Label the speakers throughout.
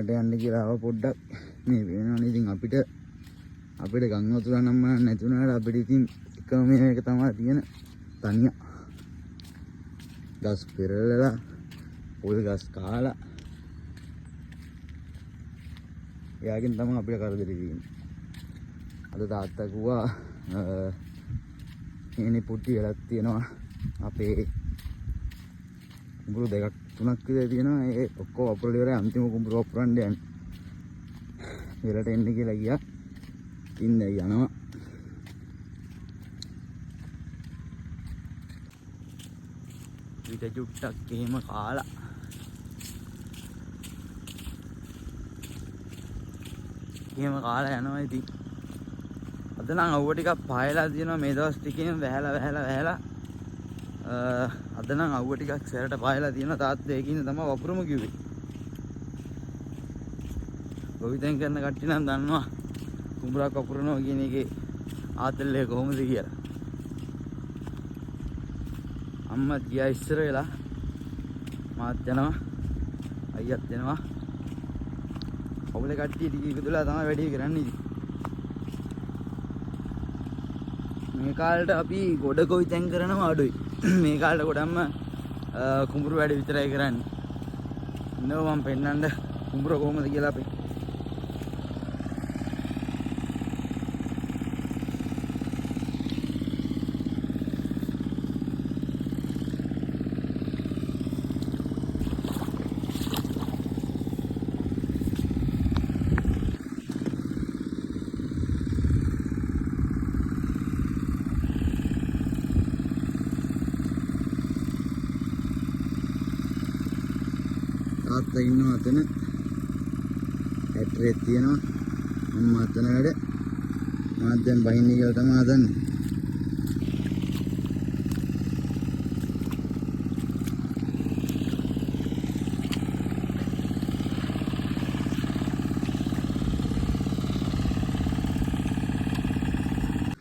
Speaker 1: ගමට යන්න කියලා ආව පොඩ්ඩක් මේ වෙනවනේ. ඉතින් අපිට ගම් වතුර නම් නැති වුණාට අපිට ඉතින් එකම මේක තමයි තියෙන තනිය. ගස් පෙරලලා පොල් ගස් කාලා එයාගෙන් තමයි අපිට කරදරේ තියෙන්නේ. අද තාත්තා කිව්වා එනේ පුටි වෙලක් තියෙනවා අපේ කුඹුරු දෙකක් තුනක් විතර තියෙනවා. ඒ ඔක්කොම වපුරලා ඉවරයි. අන්තිම කුඹුර වපුරන්න යන්නේ. වෙලට එන්න කියලා ගියා. ඉන්න යනවා. විත චුට්ටක් එහෙම කාලා යනවා. ඉතින් අද නම් අවුව ටිකක් පායලා තියෙනවා. මේ දවස් ටිකේම වැහැලා අද නම් අවුව ටිකක් සැරට පායලා තියෙනවා. තාත්තේ ඒකින්ද තමයි වපුරම කිව්වේ. ගොවිතැන් කරන කට්ටිය නම් දන්නවා කුඹරක් වපුරනවා කියන එකේ ආතල්ලේ කොහොමද කියලා. අම්මා ගියා ඉස්සර වෙලා. මාත් යනවා. අයියත් යනවා. අවුලේ කට්ටිය ටික එකතුලා තමයි වැඩේ කරන්නේ. මේ කාලේට අපි ගොඩ ගොවිතැන් කරනවා අඩුයි. මේ කාලේට ගොඩක්ම කුඹුරු වැඩ විතරයි කරන්නේ. ඉන්නව මම පෙන්නන්න කුඹුර කොහොමද කියලා අපි. තාත්තා ඉන්නවා අතන. ඇටරේ තියෙනවා. අම්මා අතන වැඩ. මාත් දැන් බහින්නේ කියලා තමයි හදන්නේ.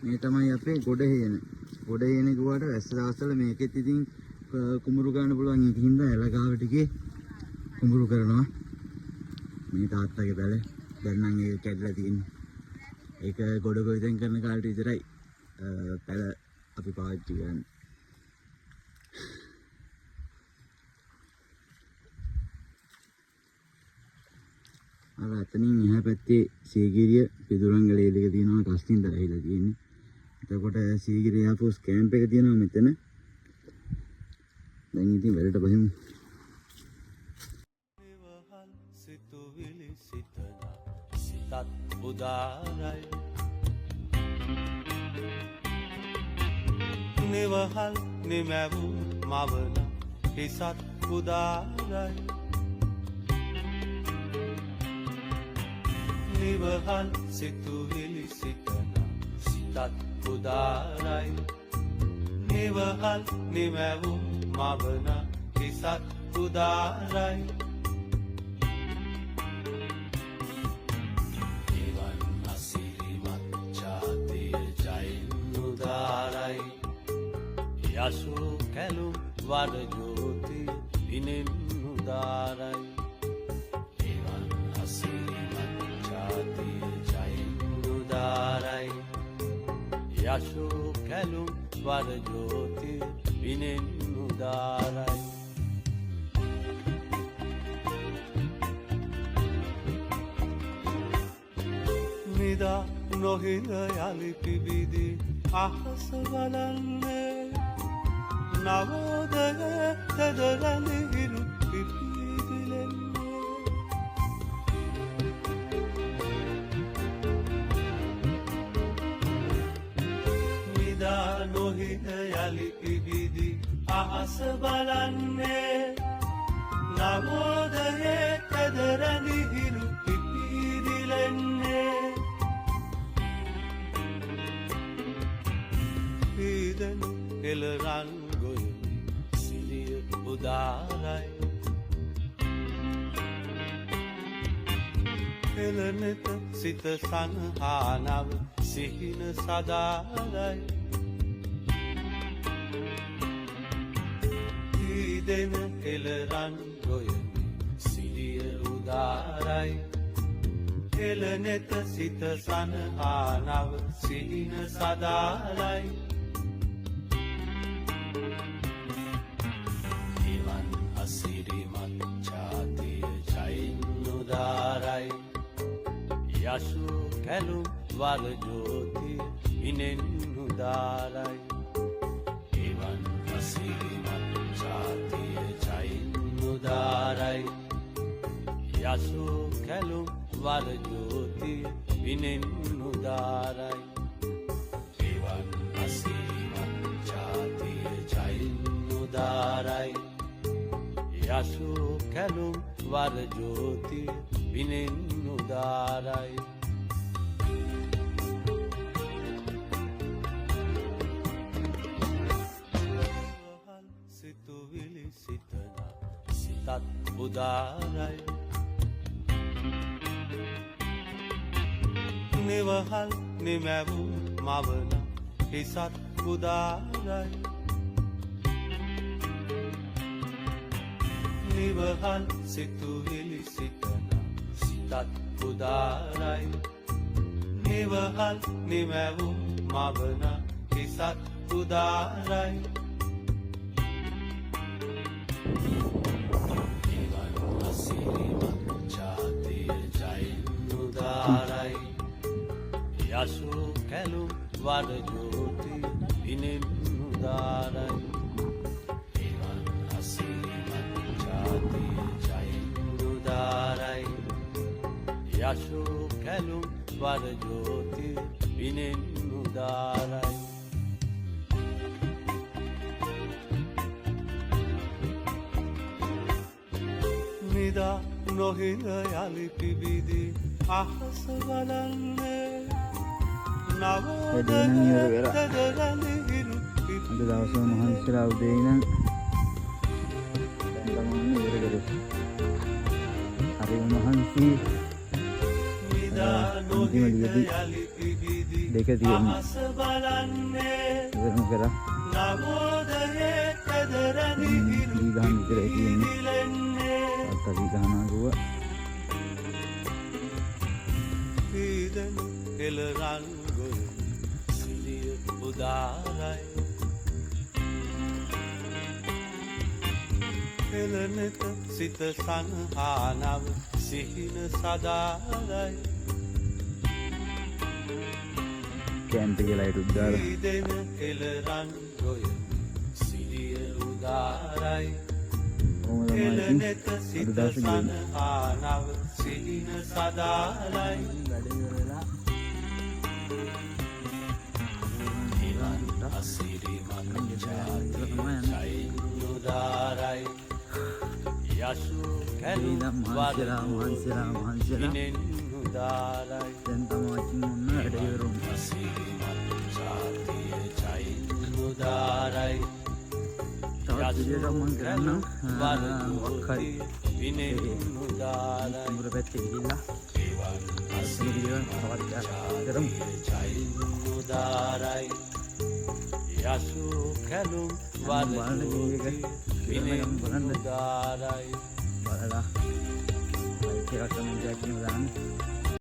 Speaker 1: මේ තමයි අපේ ගොඩ හේන. ගොඩ හේන කිව්වට වැස්ස දවස්වල මේකෙත් ඉතින් කුඹුරු ගන්න පුළුවන්. ඒකින්ද එලගාවට ගියේ කුඹුරු කරනවා. මේ තාත්තගේ පැල දැන් නම් ඒක කැඩලා තියෙන්නේ. ඒක ගොඩ ගොවිතැන් කරන කාලේ විතරයි පැල අපි පාවිච්චි කරන්නේ. අර අතනින් එහා පැත්තේ සීගිරිය පිදුරංගලේ දෙක තියෙනවා. කස්ටින් දාලා තියෙන්නේ. එතකොට සීගිරිය ආපෝස් කැම්ප් එක තියෙනවා මෙතන. දැන් ඉතින් වැඩට බහිමු.
Speaker 2: උදාරයි නිවහල් නිමැවු මවන හිසත් උදාරයි නිවහල් සිතුවිලි සිතන සිතත් උදාරයි නිවහල් නිමැවු මවන හිසත් උදාරයි යසු කැලුම් වර ජෝති දිනෙන් උදාරයි එවන් අසීමත් ජාතිය ජයෙන් උදාරයි යසු කැලුම් වර ජෝති දිනෙන් උදාරයි නිදා නොහිඳ යලි පිබිදි අහස බලන්නේ නවෝදය තදරලි හිරු පිපිදිලෙන්නේ නිදා නොහිත යලි පිබිදි අහස බලන්නේ නවෝදය තදරලි හිරු පිපිදිලෙන්නේ පීදනු එලරන් උදාරයි එළනෙත සිත සන්හානව සිහින සදාරයි ඊදෙන එළරන් ගොයමි සිරිය උදාරයි උදාරයි එළනෙත සිත සනහානව සිහින සදාලයි එවන් අසිරිමත් ජාතිය ජයින් උදාරයි යසු කැලුම් වල ජෝතිය විනෙන් උදාරයි එවන් අසිරිමත් ජාතිය ජයින් උදාරයි යසු කැලුම් වල ජෝතිය විනෙන් උදාරයි එවන් අසිරිමත් ජාතිය ජයින් උදාරයි යසු කැලුම් වල ජෝතිය විනෙන් උදාරයි සිතුවිලි සිතන සිතත් උදාරයි නිවහල් නිමැවුම් මවන හිසත් උදාරයි නිවහල් සිතුවිලි සිතන සිතත් උදාරයි නිවහල් නිමැවුම් මවන හිසත් උදාරයි එවන් අසිරිමත් ජාතිය ජයින් උදාරයි යසු කැලුම් වල ජෝතිය විනෙන් උදාරයි එවන් අසිරිමත් ජාතිය ජයින් උදාරයි යසු කැලුම් වල ජෝතිය විනෙන් උදාරයි නිදා නොහිඳ යලි පිබිදී අහස බලන්නේ නවෝදය තදරලි හිරු
Speaker 1: අද දවසේ මහන්සිලා උදේ ඉඳන් දැන් තමයි ඉවර කරේ. හරි මහන්සි
Speaker 2: නිදා නොහිඳ යලි පිබිදී
Speaker 1: දෙක තියෙනවා.
Speaker 2: අහස බලන්නේ
Speaker 1: ඉවරම කරා.
Speaker 2: නවෝදය තදරලි හිරු
Speaker 1: ගහන විතරයි තියෙන්නේ. අත්තරි ගහනවා ගුවා.
Speaker 2: පීදන එළරන් ගොය සිලිය උදාරයි එළනෙත සිත සනහානව සිහින සදාරයි
Speaker 1: කැම්ප් එකේ ලයිට් උද්දාලා
Speaker 2: පීදන එළරන් ගොය සිලිය උදාරයි එළනෙත සිත සනහානව සිහින සදාරයි අසිරිමත් ජාතිය ජයින් උදාරයි යසු කැලුම් වල විනෙන් උදාරයි
Speaker 1: දැන් තමයි මොන්න වැඩ ඉවරුම්.
Speaker 2: අසිරිමත් ජාතිය ජයින් උදාරයි
Speaker 1: තවත් විදියට මම කරන්න
Speaker 2: වල
Speaker 1: වක්කරි
Speaker 2: විනෙන් උදාරයි
Speaker 1: මුර පැත්තේ ගිහිල්ලා
Speaker 2: එවන්
Speaker 1: අසිරිය තවත් කරමු.
Speaker 2: ජයින් උදාරයි යසු කැලුම් වල විනෙන් උදාරයි
Speaker 1: බලලා ලයිට් එකක් තමයි දැක්කම දාන්න.